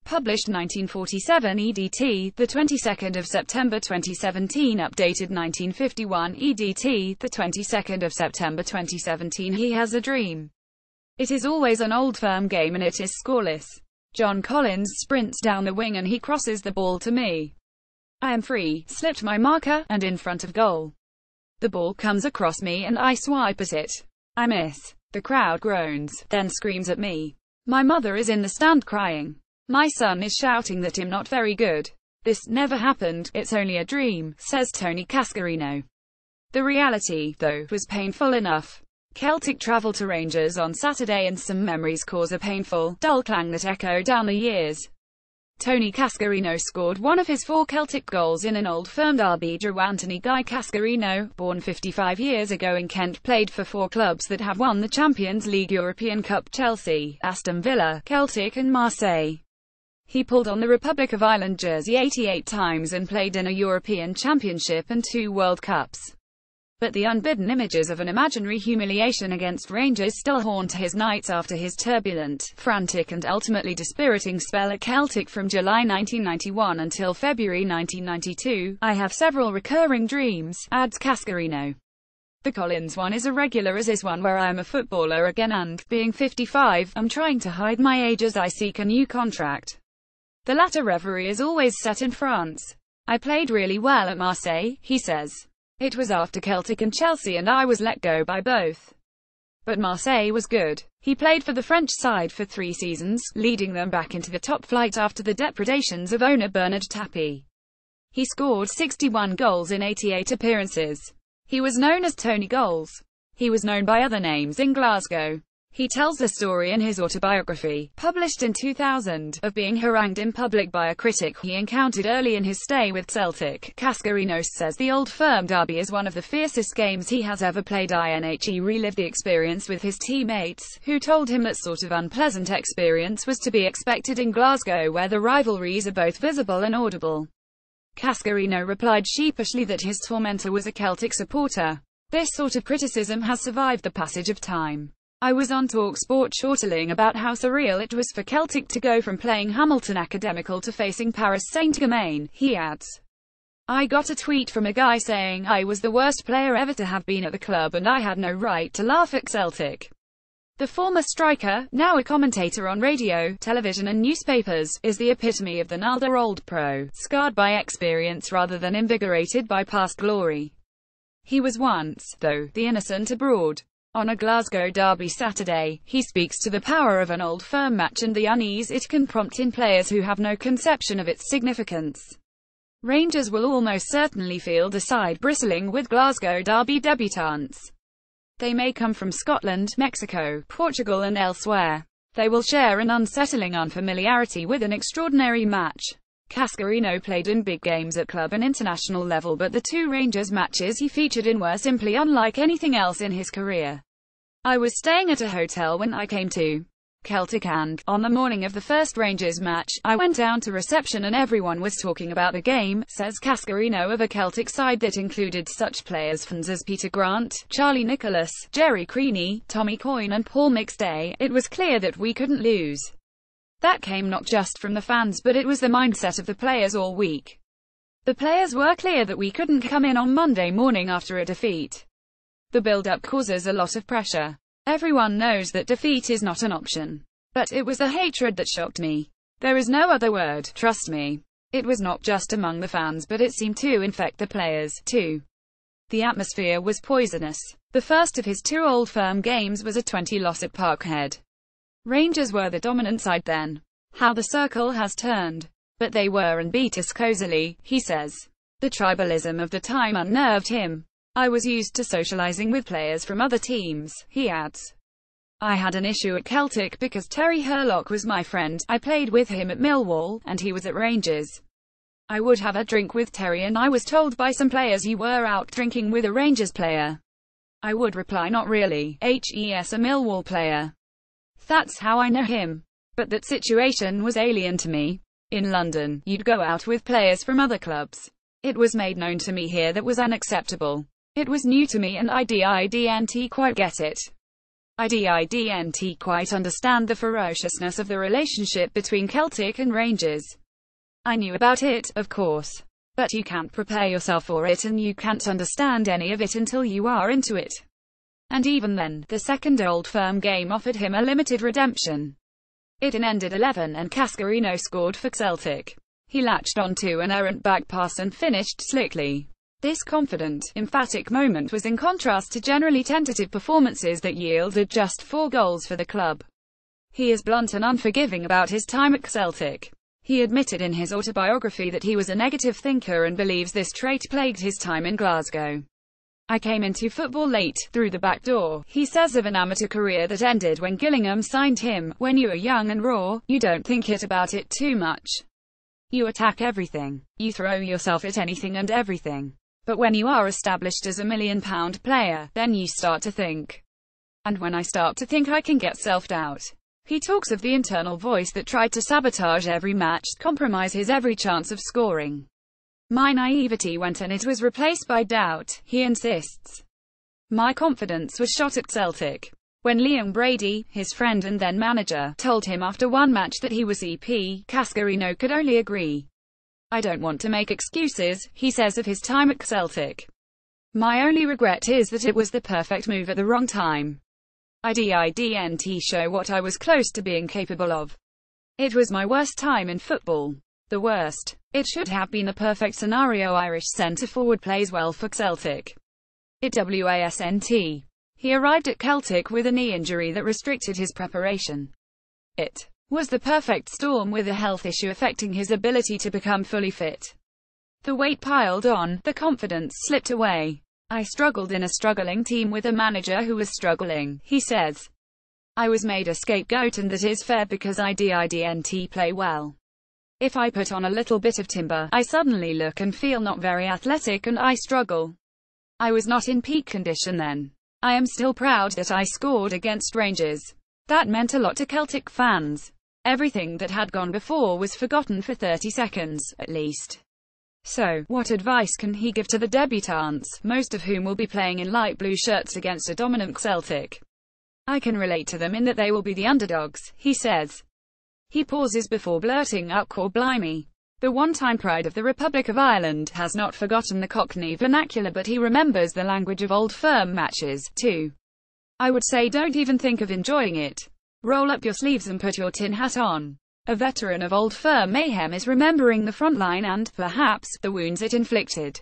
Published 1947 EDT, the 22nd of September 2017. Updated 1951 EDT, the 22nd of September 2017. He has a dream. It is always an old firm game and it is scoreless. John Collins sprints down the wing and he crosses the ball to me. I am free, slipped my marker, and in front of goal. The ball comes across me and I swipe at it. I miss. The crowd groans, then screams at me. My mother is in the stand crying. My son is shouting that I'm not very good. This never happened, it's only a dream, says Tony Cascarino. The reality, though, was painful enough. Celtic travel to Rangers on Saturday and some memories cause a painful, dull clang that echo down the years. Tony Cascarino scored one of his 4 Celtic goals in an Old Firm derby. Drew Anthony Guy Cascarino, born 55 years ago in Kent, played for 4 clubs that have won the Champions League, European Cup: Chelsea, Aston Villa, Celtic and Marseille. He pulled on the Republic of Ireland jersey 88 times and played in a European Championship and 2 World Cups. But the unbidden images of an imaginary humiliation against Rangers still haunt his nights after his turbulent, frantic and ultimately dispiriting spell at Celtic from July 1991 until February 1992. I have several recurring dreams, adds Cascarino. The Collins one is a regular, as is one where I am a footballer again and, being 55, I'm trying to hide my age as I seek a new contract. The latter reverie is always set in France. I played really well at Marseille, he says. It was after Celtic and Chelsea and I was let go by both. But Marseille was good. He played for the French side for 3 seasons, leading them back into the top flight after the depredations of owner Bernard Tapie. He scored 61 goals in 88 appearances. He was known as Tony Goals. He was known by other names in Glasgow. He tells the story in his autobiography, published in 2000, of being harangued in public by a critic he encountered early in his stay with Celtic. Cascarino says the Old Firm derby is one of the fiercest games he has ever played. He relived the experience with his teammates, who told him that sort of unpleasant experience was to be expected in Glasgow, where the rivalries are both visible and audible. Cascarino replied sheepishly that his tormentor was a Celtic supporter. This sort of criticism has survived the passage of time. I was on TalkSport chortling about how surreal it was for Celtic to go from playing Hamilton Academical to facing Paris Saint-Germain, he adds. I got a tweet from a guy saying I was the worst player ever to have been at the club and I had no right to laugh at Celtic. The former striker, now a commentator on radio, television and newspapers, is the epitome of the Nalder old pro, scarred by experience rather than invigorated by past glory. He was once, though, the innocent abroad. On a Glasgow derby Saturday, he speaks to the power of an Old Firm match and the unease it can prompt in players who have no conception of its significance. Rangers will almost certainly field a side bristling with Glasgow derby debutants. They may come from Scotland, Mexico, Portugal and elsewhere. They will share an unsettling unfamiliarity with an extraordinary match. Cascarino played in big games at club and international level, but the 2 Rangers matches he featured in were simply unlike anything else in his career. I was staying at a hotel when I came to Celtic and, on the morning of the first Rangers match, I went down to reception and everyone was talking about the game, says Cascarino of a Celtic side that included such players as Peter Grant, Charlie Nicholas, Jerry Creaney, Tommy Coyne and Paul McStay. It was clear that we couldn't lose. That came not just from the fans, but it was the mindset of the players all week. The players were clear that we couldn't come in on Monday morning after a defeat. The build-up causes a lot of pressure. Everyone knows that defeat is not an option. But it was the hatred that shocked me. There is no other word, trust me. It was not just among the fans, but it seemed to infect the players, too. The atmosphere was poisonous. The first of his 2 Old Firm games was a 20 loss at Parkhead. Rangers were the dominant side then. How the circle has turned. But they were and beat us cozily, he says. The tribalism of the time unnerved him. I was used to socializing with players from other teams, he adds. I had an issue at Celtic because Terry Hurlock was my friend. I played with him at Millwall, and he was at Rangers. I would have a drink with Terry and I was told by some players you were out drinking with a Rangers player. I would reply not really, HES a Millwall player. That's how I know him. But that situation was alien to me. In London, you'd go out with players from other clubs. It was made known to me here that was unacceptable. It was new to me and I didn't quite get it. I didn't quite understand the ferociousness of the relationship between Celtic and Rangers. I knew about it, of course. But you can't prepare yourself for it, and you can't understand any of it until you are into it. And even then, the second Old Firm game offered him a limited redemption. It ended 11 and Cascarino scored for Celtic. He latched on to an errant back pass and finished slickly. This confident, emphatic moment was in contrast to generally tentative performances that yielded just 4 goals for the club. He is blunt and unforgiving about his time at Celtic. He admitted in his autobiography that he was a negative thinker and believes this trait plagued his time in Glasgow. I came into football late, through the back door, he says of an amateur career that ended when Gillingham signed him. When you are young and raw, you don't think about it too much. You attack everything. You throw yourself at anything and everything. But when you are established as a £1 million player, then you start to think. And when I start to think, I can get self-doubt. He talks of the internal voice that tried to sabotage every match, compromise his every chance of scoring. My naivety went and it was replaced by doubt, he insists. My confidence was shot at Celtic. When Liam Brady, his friend and then manager, told him after one match that he was EP, Cascarino could only agree. I don't want to make excuses, he says of his time at Celtic. My only regret is that it was the perfect move at the wrong time. I didn't show what I was close to being capable of. It was my worst time in football. The worst. It should have been the perfect scenario. Irish centre-forward plays well for Celtic. It wasn't. He arrived at Celtic with a knee injury that restricted his preparation. It was the perfect storm, with a health issue affecting his ability to become fully fit. The weight piled on, the confidence slipped away. I struggled in a struggling team with a manager who was struggling, he says. I was made a scapegoat, and that is fair because I didn't play well. If I put on a little bit of timber, I suddenly look and feel not very athletic and I struggle. I was not in peak condition then. I am still proud that I scored against Rangers. That meant a lot to Celtic fans. Everything that had gone before was forgotten for 30 seconds, at least. So, what advice can he give to the debutants, most of whom will be playing in light blue shirts against a dominant Celtic? I can relate to them in that they will be the underdogs, he says. He pauses before blurting out, "Cor blimey." The one-time pride of the Republic of Ireland has not forgotten the Cockney vernacular, but he remembers the language of Old Firm matches, too. I would say don't even think of enjoying it. Roll up your sleeves and put your tin hat on. A veteran of Old Firm mayhem is remembering the front line and, perhaps, the wounds it inflicted.